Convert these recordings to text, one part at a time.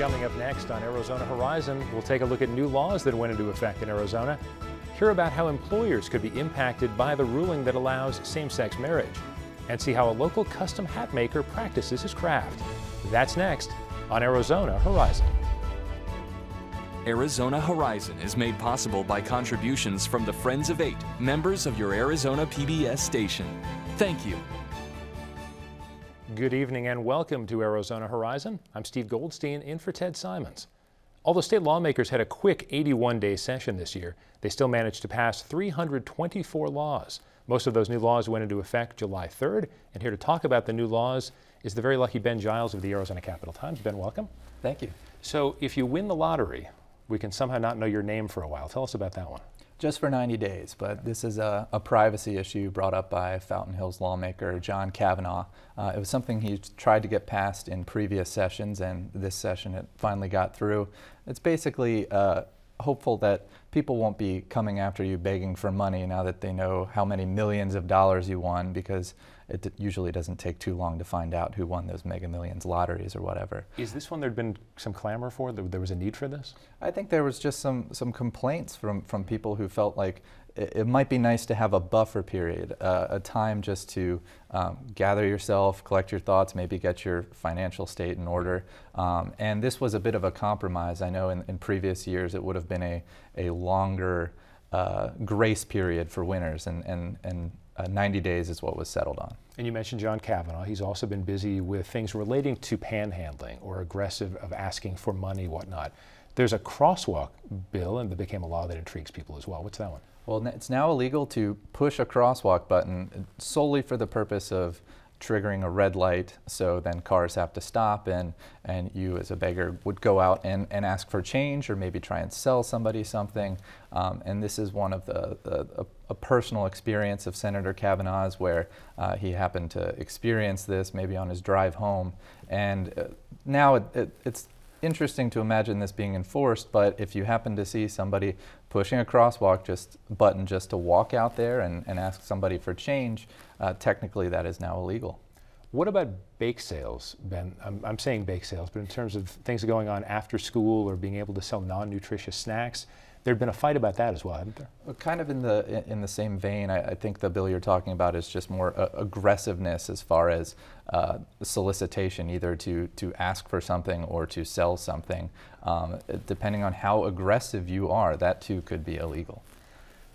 Coming up next on Arizona Horizon, we'll take a look at new laws that went into effect in Arizona, hear about how employers could be impacted by the ruling that allows same-sex marriage, and see how a local custom hat maker practices his craft. That's next on Arizona Horizon. Arizona Horizon is made possible by contributions from the Friends of Eight, members of your Arizona PBS station. Thank you. Good evening and welcome to Arizona Horizon. I'm Steve Goldstein in for Ted Simons. Although state lawmakers had a quick 81-day session this year, they still managed to pass 324 laws. Most of those new laws went into effect July 3rd, and here to talk about the new laws is the very lucky Ben Giles of the Arizona Capital Times. Ben, welcome. Thank you. So if you win the lottery, we can somehow not know your name for a while. Tell us about that one. Just for 90 days, but this is a privacy issue brought up by Fountain Hills lawmaker John Kavanaugh. It was something he tried to get passed in previous sessions, and this session it finally got through. It's basically hopeful that people won't be coming after you begging for money now that they know how many millions of dollars you won, because it usually doesn't take too long to find out who won those Mega Millions lotteries or whatever. Is this one there'd been some clamor for? There was a need for this? I think there was just some complaints from people who felt like it might be nice to have a buffer period, a time just to gather yourself, collect your thoughts, maybe get your financial state in order. And this was a bit of a compromise. I know in previous years it would have been a longer grace period for winners, and 90 days is what was settled on. And you mentioned John Kavanaugh. He's also been busy with things relating to panhandling or aggressive of asking for money, whatnot. There's a crosswalk bill, and that became a law that intrigues people as well. What's that one? Well, it's now illegal to push a crosswalk button solely for the purpose of triggering a red light, so then cars have to stop, and you as a beggar would go out and ask for change or maybe try and sell somebody something. And this is one of a personal experience of Senator Kavanaugh's, where he happened to experience this maybe on his drive home. And now it's interesting to imagine this being enforced, but if you happen to see somebody pushing a crosswalk button just to walk out there and ask somebody for change, technically that is now illegal. What about bake sales, Ben? I'm saying bake sales, but in terms of things going on after school or being able to sell non-nutritious snacks, there'd been a fight about that as well, hadn't there? Well, kind of in the same vein, I think the bill you're talking about is just more aggressiveness as far as solicitation, either to ask for something or to sell something. Depending on how aggressive you are, that too could be illegal.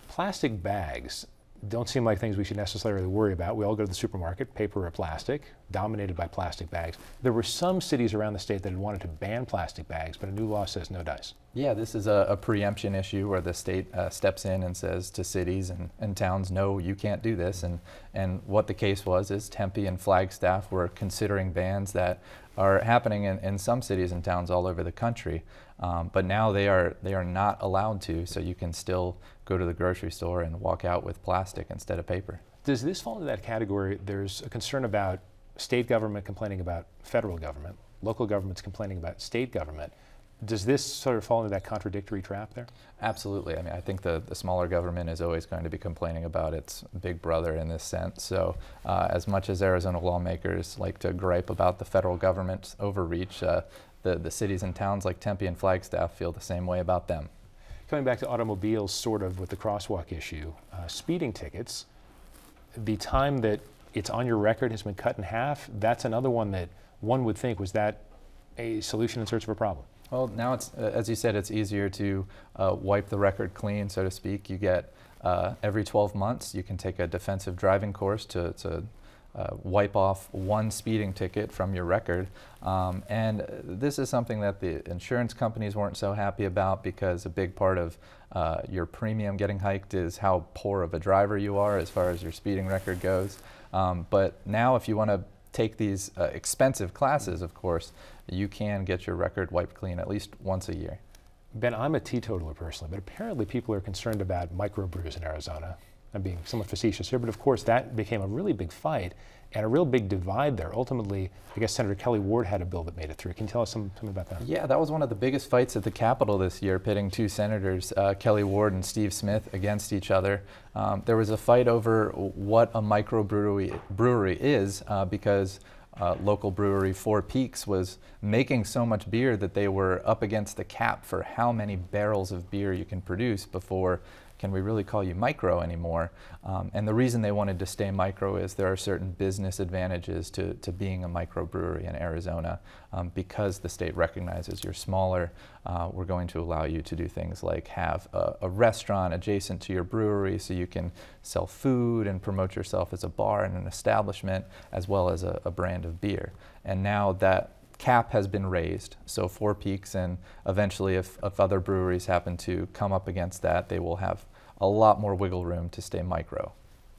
Plastic bags don't seem like things we should necessarily worry about. We all go to the supermarket, paper or plastic, dominated by plastic bags. There were some cities around the state that had wanted to ban plastic bags, but a new law says no dice. Yeah, this is a preemption issue where the state steps in and says to cities and towns, no, you can't do this. And what the case was is Tempe and Flagstaff were considering bans that are happening in some cities and towns all over the country. But now they are not allowed to, so you can still go to the grocery store and walk out with plastic instead of paper. Does this fall into that category? There's a concern about state government complaining about federal government, local governments complaining about state government. Does this sort of fall into that contradictory trap there? Absolutely. I mean, I think the smaller government is always going to be complaining about its big brother in this sense. So as much as Arizona lawmakers like to gripe about the federal government's overreach, the cities and towns like Tempe and Flagstaff feel the same way about them. Coming back to automobiles, sort of with the crosswalk issue, speeding tickets, the time that it's on your record has been cut in half. That's another one that one would think, was that a solution in search of a problem? Well, now it's, as you said, it's easier to wipe the record clean, so to speak. You get every 12 months, you can take a defensive driving course to wipe off one speeding ticket from your record. And this is something that the insurance companies weren't so happy about, because a big part of your premium getting hiked is how poor of a driver you are as far as your speeding record goes. But now if you want to take these expensive classes, of course, you can get your record wiped clean at least once a year. Ben, I'm a teetotaler personally, but apparently people are concerned about microbrews in Arizona. I'm being somewhat facetious here, but of course that became a really big fight and a real big divide there. Ultimately, I guess Senator Kelly Ward had a bill that made it through. Can you tell us something about that? Yeah, that was one of the biggest fights at the Capitol this year, pitting two senators, Kelly Ward and Steve Smith, against each other. There was a fight over what a microbrewery is, because local brewery, Four Peaks, was making so much beer that they were up against the cap for how many barrels of beer you can produce before can we really call you micro anymore? And the reason they wanted to stay micro is there are certain business advantages to being a microbrewery in Arizona. Because the state recognizes you're smaller, we're going to allow you to do things like have a restaurant adjacent to your brewery so you can sell food and promote yourself as a bar and an establishment as well as a brand of beer. And now that cap has been raised, so Four Peaks, and eventually if other breweries happen to come up against that, they will have a lot more wiggle room to stay micro.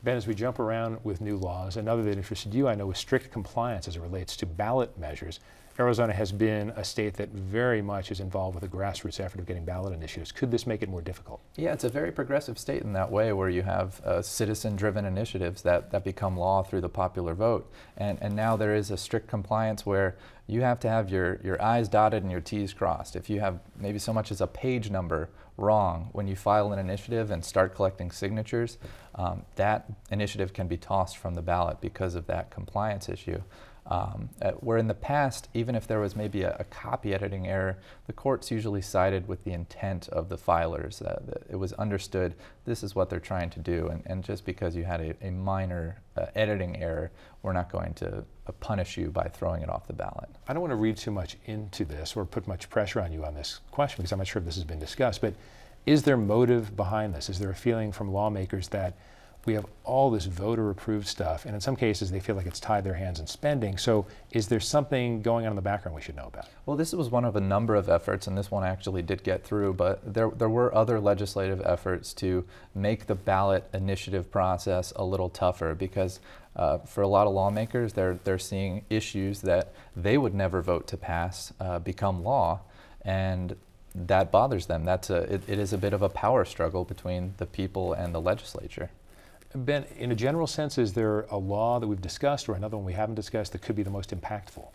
Ben, as we jump around with new laws, another that interested you, I know, is strict compliance as it relates to ballot measures. Arizona has been a state that very much is involved with a grassroots effort of getting ballot initiatives. Could this make it more difficult? Yeah, it's a very progressive state in that way, where you have citizen-driven initiatives that become law through the popular vote. And now there is a strict compliance where you have to have your I's dotted and your T's crossed. If you have maybe so much as a page number wrong when you file an initiative and start collecting signatures, that initiative can be tossed from the ballot because of that compliance issue. Where in the past, even if there was maybe a copy editing error, the courts usually sided with the intent of the filers. It was understood this is what they're trying to do, and just because you had a minor editing error, we're not going to punish you by throwing it off the ballot. I don't want to read too much into this or put much pressure on you on this question because I'm not sure if this has been discussed, but is there motive behind this? Is there a feeling from lawmakers that we have all this voter-approved stuff, and in some cases they feel like it's tied their hands in spending? So is there something going on in the background we should know about? Well, this was one of a number of efforts, and this one actually did get through, but there were other legislative efforts to make the ballot initiative process a little tougher because for a lot of lawmakers, they're seeing issues that they would never vote to pass become law, and that bothers them. It is a bit of a power struggle between the people and the legislature. Ben, in a general sense, is there a law that we've discussed or another one we haven't discussed that could be the most impactful?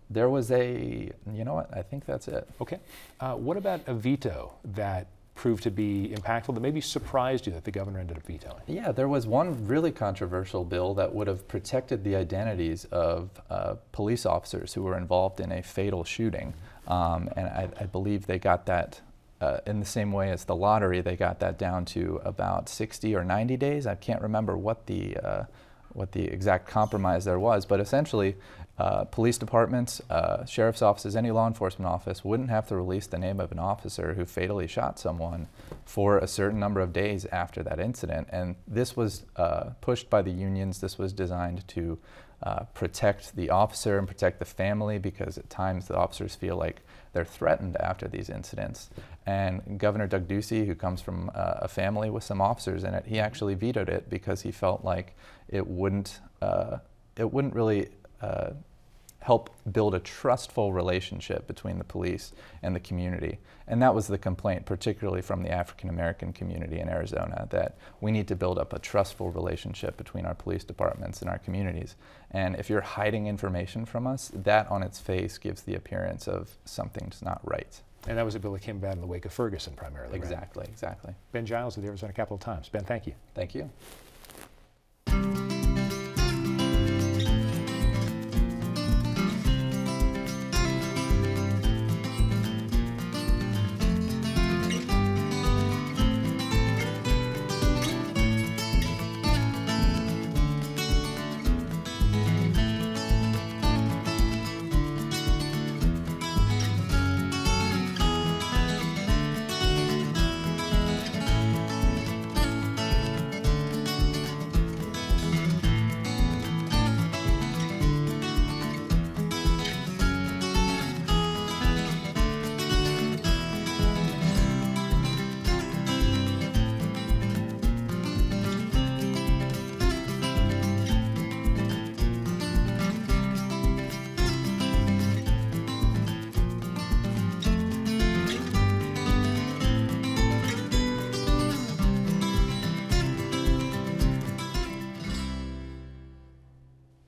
There was you know what, I think that's it. Okay. What about a veto that proved to be impactful, that maybe surprised you that the governor ended up vetoing? Yeah, there was one really controversial bill that would have protected the identities of police officers who were involved in a fatal shooting. And I believe they got that in the same way as the lottery, they got that down to about 60 or 90 days. I can't remember what the exact compromise there was, but essentially police departments, sheriff's offices, any law enforcement office wouldn't have to release the name of an officer who fatally shot someone for a certain number of days after that incident. And this was pushed by the unions. This was designed to protect the officer and protect the family, because at times the officers feel like they're threatened after these incidents. And Governor Doug Ducey, who comes from a family with some officers in it, he actually vetoed it because he felt like it wouldn't really help build a trustful relationship between the police and the community. And that was the complaint, particularly from the African American community in Arizona, that we need to build up a trustful relationship between our police departments and our communities. And if you're hiding information from us, that on its face gives the appearance of something's not right. And that was a bill that came about in the wake of Ferguson primarily, Exactly, right? Exactly. Ben Giles of the Arizona Capital Times. Ben, thank you. Thank you.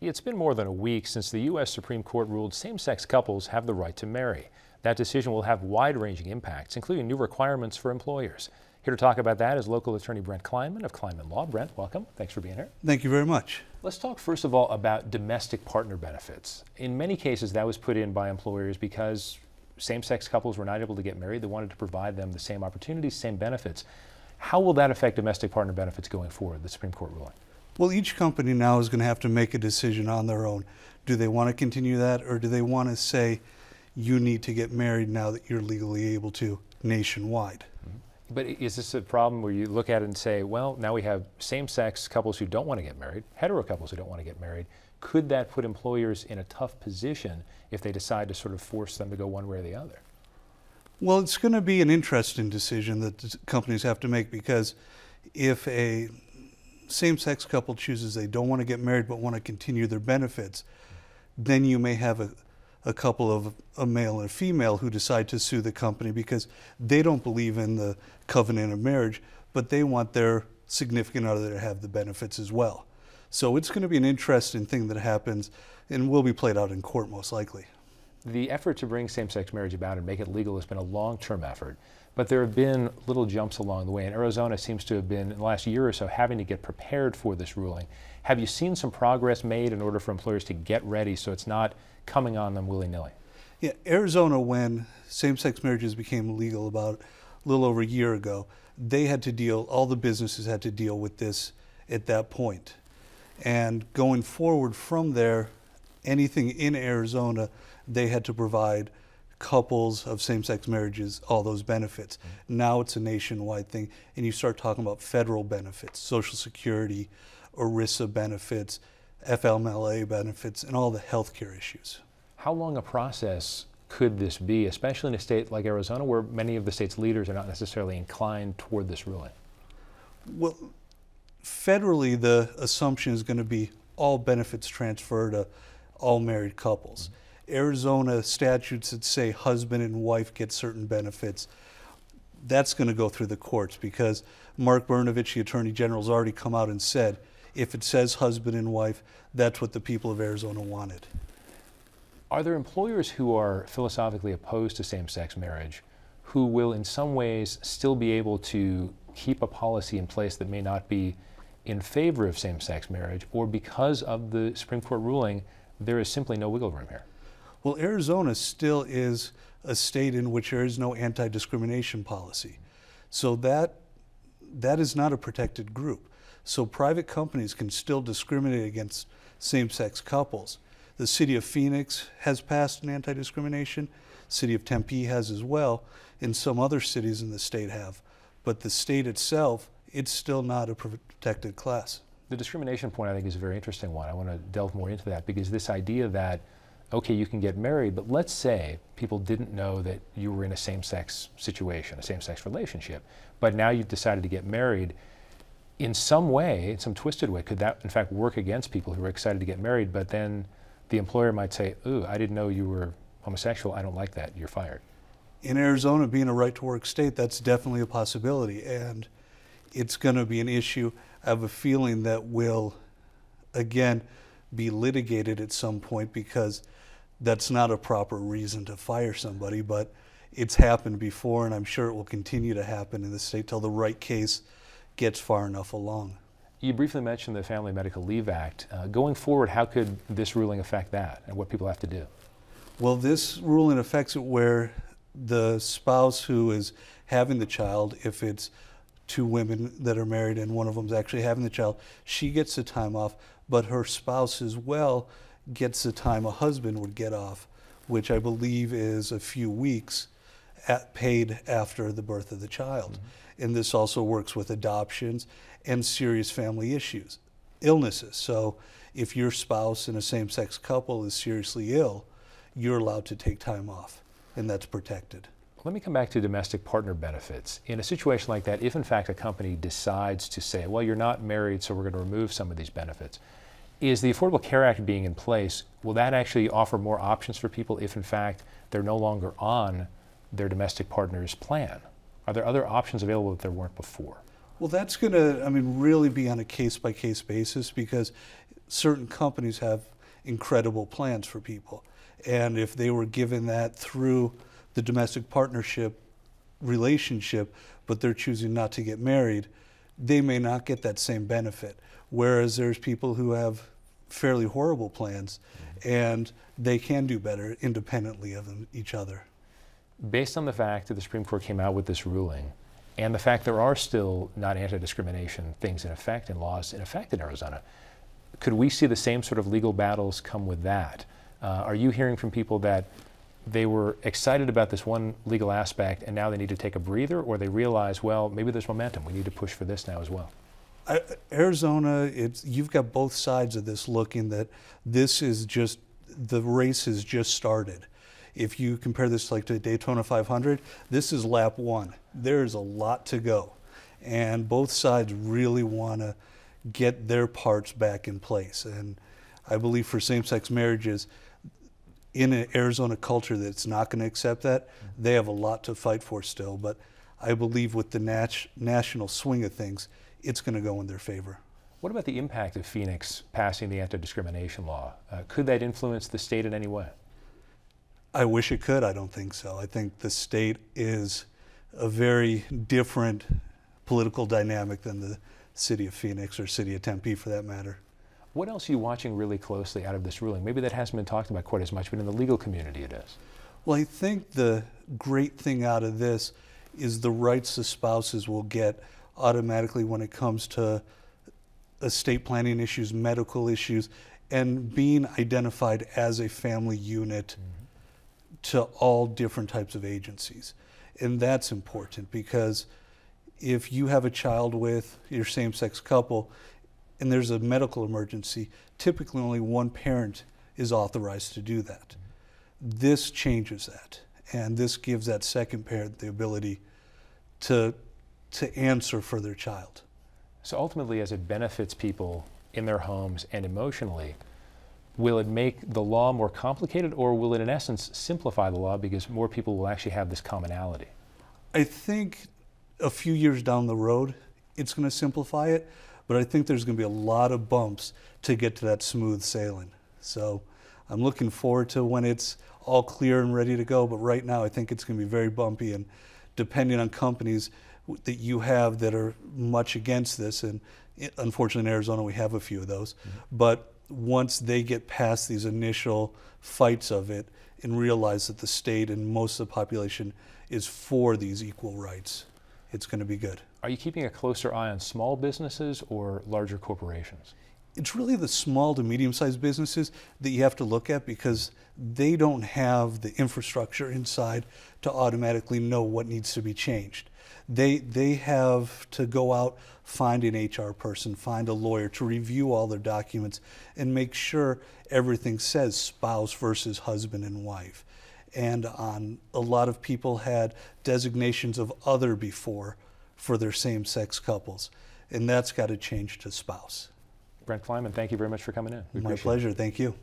It's been more than a week since the U.S. Supreme Court ruled same-sex couples have the right to marry. That decision will have wide-ranging impacts, including new requirements for employers. Here to talk about that is local attorney Brent Kleinman of Kleinman Law. Brent, welcome. Thanks for being here. Thank you very much. Let's talk first of all about domestic partner benefits. In many cases, that was put in by employers because same-sex couples were not able to get married. They wanted to provide them the same opportunities, same benefits. How will that affect domestic partner benefits going forward, the Supreme Court ruling? Well, each company now is going to have to make a decision on their own. Do they want to continue that, or do they want to say, you need to get married now that you're legally able to nationwide? But is this a problem where you look at it and say, well, now we have same-sex couples who don't want to get married, hetero couples who don't want to get married. Could that put employers in a tough position if they decide to sort of force them to go one way or the other? Well, it's going to be an interesting decision that the companies have to make, because if a same-sex couple chooses they don't want to get married but want to continue their benefits, then you may have a couple of a male and a female who decide to sue the company because they don't believe in the covenant of marriage, but they want their significant other to have the benefits as well. So it's going to be an interesting thing that happens and will be played out in court most likely. The effort to bring same-sex marriage about and make it legal has been a long-term effort, but there have been little jumps along the way, and Arizona seems to have been, in the last year or so, having to get prepared for this ruling. Have you seen some progress made in order for employers to get ready so it's not coming on them willy-nilly? Yeah, Arizona, when same-sex marriages became legal about a little over a year ago, they had to deal, all the businesses had to deal with this at that point. And going forward from there, anything in Arizona, they had to provide couples of same-sex marriages all those benefits. Now it's a nationwide thing, and you start talking about federal benefits, Social Security, ERISA benefits, FMLA benefits, and all the healthcare issues. How long a process could this be, especially in a state like Arizona where many of the state's leaders are not necessarily inclined toward this ruling? Well, federally, the assumption is going to be all benefits transfer to all married couples. Arizona statutes that say husband and wife get certain benefits, that's going to go through the courts, because Mark Brnovich, the Attorney General, has already come out and said, if it says husband and wife, that's what the people of Arizona wanted. Are there employers who are philosophically opposed to same-sex marriage who will in some ways still be able to keep a policy in place that may not be in favor of same-sex marriage, or because of the Supreme Court ruling, there is simply no wiggle room here? Well, Arizona still is a state in which there is no anti-discrimination policy. So that is not a protected group. So private companies can still discriminate against same-sex couples. The city of Phoenix has passed an anti-discrimination. City of Tempe has as well, and some other cities in the state have. But the state itself, it's still not a protected class. The discrimination point, I think, is a very interesting one. I want to delve more into that, because this idea that, okay, you can get married, but let's say people didn't know that you were in a same-sex situation, a same-sex relationship, but now you've decided to get married. In some way, in some twisted way, could that in fact work against people who are excited to get married, but then the employer might say, ooh, I didn't know you were homosexual, I don't like that, you're fired? In Arizona, being a right-to-work state, that's definitely a possibility, and it's going to be an issue. I have a feeling that will, again, be litigated at some point, because that's not a proper reason to fire somebody, but it's happened before, and I'm sure it will continue to happen in the state till the right case gets far enough along. You briefly mentioned the Family Medical Leave Act. Going forward, how could this ruling affect that and what people have to do? Well, this ruling affects it where the spouse who is having the child, if it's two women that are married and one of them is actually having the child, she gets the time off, but her spouse as well gets the time a husband would get off, which I believe is a few weeks paid after the birth of the child. And this also works with adoptions and serious family issues, illnesses. So if your spouse in a same-sex couple is seriously ill, you're allowed to take time off, and that's protected. Let me come back to domestic partner benefits. In a situation like that, if in fact a company decides to say, well, you're not married, so we're going to remove some of these benefits, is the Affordable Care Act being in place, will that actually offer more options for people if in fact they're no longer on their domestic partner's plan? Are there other options available that there weren't before? Well, that's going to, really be on a case-by-case basis, because certain companies have incredible plans for people. And if they were given that through the domestic partnership relationship, but they're choosing not to get married, they may not get that same benefit. Whereas there's people who have fairly horrible plans and they can do better independently of each other. Based on the fact that the Supreme Court came out with this ruling and the fact there are still not anti-discrimination things in effect and laws in effect in Arizona, could we see the same sort of legal battles come with that? Are you hearing from people that they were excited about this one legal aspect and now they need to take a breather, or they realize, well, maybe there's momentum, we need to push for this now as well? Arizona, you've got both sides of this looking that this is just, the race has just started. If you compare this like to Daytona 500, this is lap one. There's a lot to go. And both sides really want to get their parts back in place. And I believe for same-sex marriages, in an Arizona culture that's not going to accept that, they have a lot to fight for still. But I believe with the national swing of things, it's going to go in their favor. What about the impact of Phoenix passing the anti-discrimination law? Could that influence the state in any way? I wish it could. I don't think so. I think the state is a very different political dynamic than the city of Phoenix or city of Tempe for that matter. What else are you watching really closely out of this ruling? Maybe that hasn't been talked about quite as much, but in the legal community it is. Well, I think the great thing out of this is the rights the spouses will get automatically when it comes to estate planning issues, medical issues, and being identified as a family unit to all different types of agencies. And that's important because if you have a child with your same-sex couple and there's a medical emergency, typically only one parent is authorized to do that. This changes that, and this gives that second parent the ability to answer for their child. So ultimately, as it benefits people in their homes and emotionally, will it make the law more complicated, or will it in essence simplify the law because more people will actually have this commonality? I think a few years down the road, it's going to simplify it, but I think there's going to be a lot of bumps to get to that smooth sailing. So I'm looking forward to when it's all clear and ready to go, but right now I think it's going to be very bumpy, and depending on companies that you have that are much against this, and unfortunately in Arizona we have a few of those, but once they get past these initial fights of it and realize that the state and most of the population is for these equal rights, it's going to be good. Are you keeping a closer eye on small businesses or larger corporations? It's really the small to medium-sized businesses that you have to look at because they don't have the infrastructure inside to automatically know what needs to be changed. They have to go out, find an HR person, find a lawyer to review all their documents and make sure everything says spouse versus husband and wife. And a lot of people had designations of other before for their same-sex couples, and that's got to change to spouse. Brent Flyman, thank you very much for coming in. My pleasure. Thank you.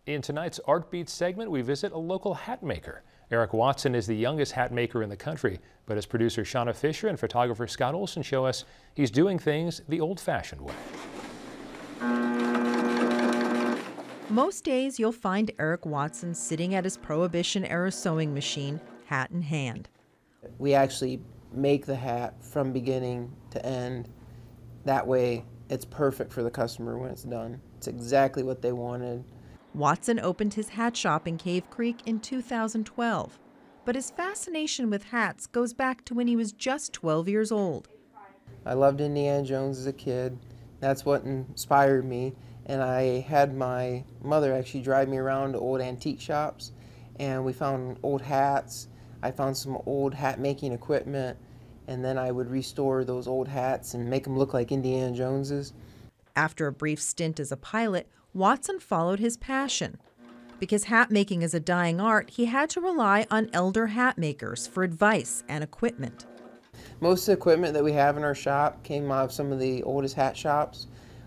In tonight's Art Beats segment, we visit a local hat maker. Eric Watson is the youngest hat maker in the country, but as producer Shauna Fisher and photographer Scott Olson show us, he's doing things the old-fashioned way. Most days you'll find Eric Watson sitting at his Prohibition-era sewing machine, hat in hand. We actually make the hat from beginning to end. That way it's perfect for the customer when it's done. It's exactly what they wanted. Watson opened his hat shop in Cave Creek in 2012, but his fascination with hats goes back to when he was just 12 years old. I loved Indiana Jones as a kid. That's what inspired me, and I had my mother actually drive me around to old antique shops, and we found old hats. I found some old hat making equipment, and then I would restore those old hats and make them look like Indiana Joneses. After a brief stint as a pilot, Watson followed his passion. Because hat making is a dying art, he had to rely on elder hat makers for advice and equipment. Most of the equipment that we have in our shop came out of some of the oldest hat shops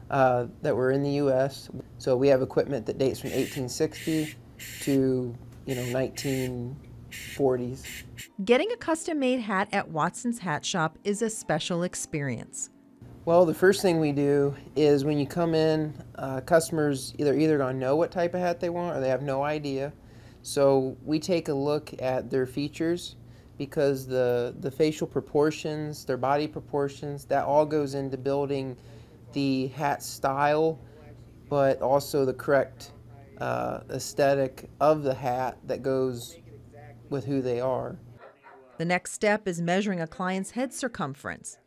that were in the U.S. So we have equipment that dates from 1860 to 1940s. Getting a custom-made hat at Watson's Hat Shop is a special experience. Well, the first thing we do is when you come in, customers either going to know what type of hat they want or they have no idea. So we take a look at their features, because the facial proportions, their body proportions, that all goes into building the hat style, but also the correct aesthetic of the hat that goes with who they are. The next step is measuring a client's head circumference.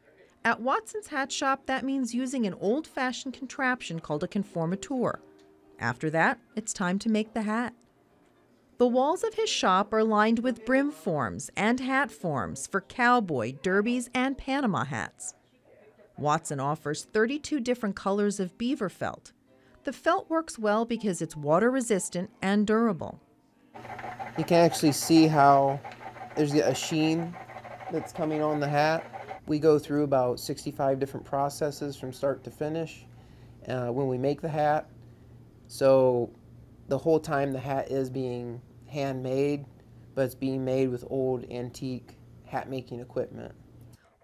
At Watson's Hat Shop, that means using an old-fashioned contraption called a conformateur. After that, it's time to make the hat. The walls of his shop are lined with brim forms and hat forms for cowboy, derbies, and Panama hats. Watson offers 32 different colors of beaver felt. The felt works well because it's water-resistant and durable. You can actually see how there's a sheen that's coming on the hat. We go through about 65 different processes from start to finish when we make the hat. So the whole time the hat is being handmade, but it's being made with old antique hat making equipment.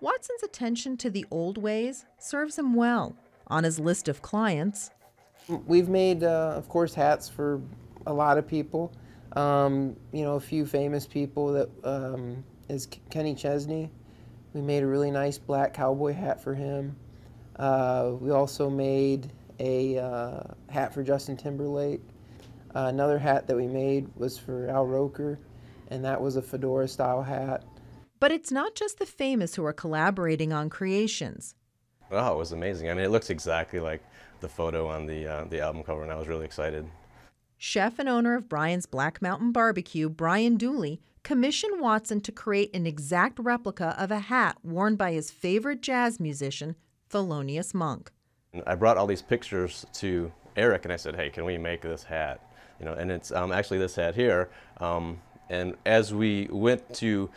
Watson's attention to the old ways serves him well. On his list of clients, we've made, of course, hats for a lot of people. A few famous people that is Kenny Chesney. We made a really nice black cowboy hat for him. We also made a hat for Justin Timberlake. Another hat that we made was for Al Roker, and that was a fedora-style hat. But it's not just the famous who are collaborating on creations. Oh, it was amazing. I mean, it looks exactly like the photo on the album cover, and I was really excited. Chef and owner of Brian's Black Mountain Barbecue, Brian Dooley, commissioned Watson to create an exact replica of a hat worn by his favorite jazz musician, Thelonious Monk. I brought all these pictures to Eric, and I said, hey, can we make this hat? And it's actually this hat here. And as we went to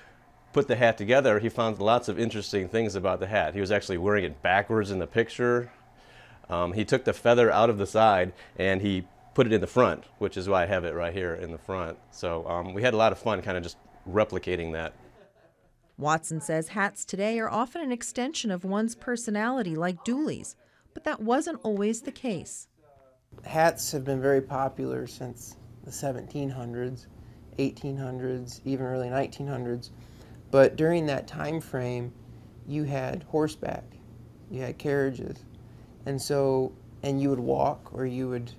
put the hat together, he found lots of interesting things about the hat. He was actually wearing it backwards in the picture. He took the feather out of the side, and he put it in the front, which is why I have it right here in the front. So we had a lot of fun kind of just replicating that. Watson says hats today are often an extension of one's personality, like Dooley's, but that wasn't always the case. Hats have been very popular since the 1700s, 1800s, even early 1900s. But during that time frame, you had horseback, you had carriages, and you would walk, or you would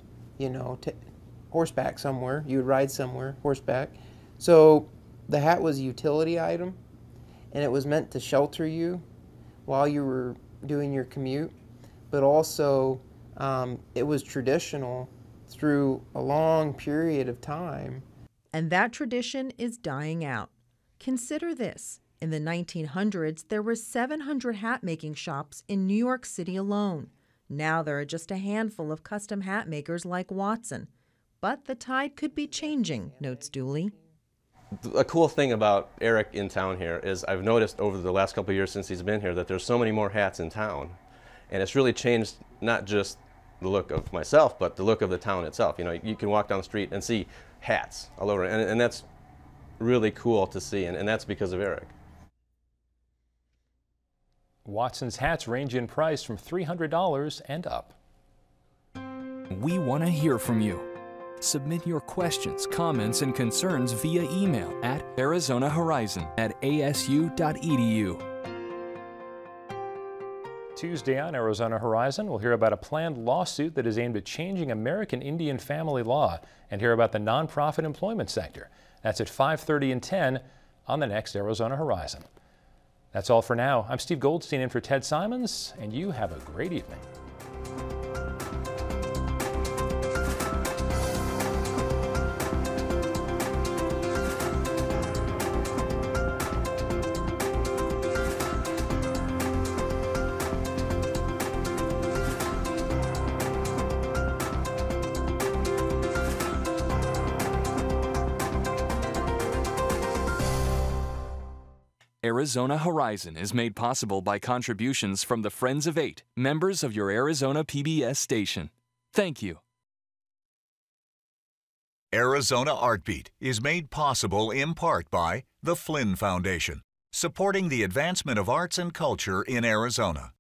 horseback somewhere. You would ride somewhere, horseback. So the hat was a utility item, and it was meant to shelter you while you were doing your commute, but also it was traditional through a long period of time. And that tradition is dying out. Consider this. In the 1900s, there were 700 hat-making shops in New York City alone. Now there are just a handful of custom hat makers like Watson. But the tide could be changing, notes Dooley. A cool thing about Eric in town here is I've noticed over the last couple of years since he's been here that there's so many more hats in town. And it's really changed not just the look of myself, but the look of the town itself. You can walk down the street and see hats all over, and that's really cool to see, and that's because of Eric. Watson's hats range in price from $300 and up. We want to hear from you. Submit your questions, comments, and concerns via email at arizonahorizon@asu.edu. Tuesday on Arizona Horizon, we'll hear about a planned lawsuit that is aimed at changing American Indian family law and hear about the nonprofit employment sector. That's at 5:30 and 10 on the next Arizona Horizon. That's all for now. I'm Steve Goldstein in for Ted Simons, and you have a great evening. Arizona Horizon is made possible by contributions from the Friends of 8, members of your Arizona PBS station. Thank you. Arizona Artbeat is made possible in part by the Flynn Foundation, supporting the advancement of arts and culture in Arizona.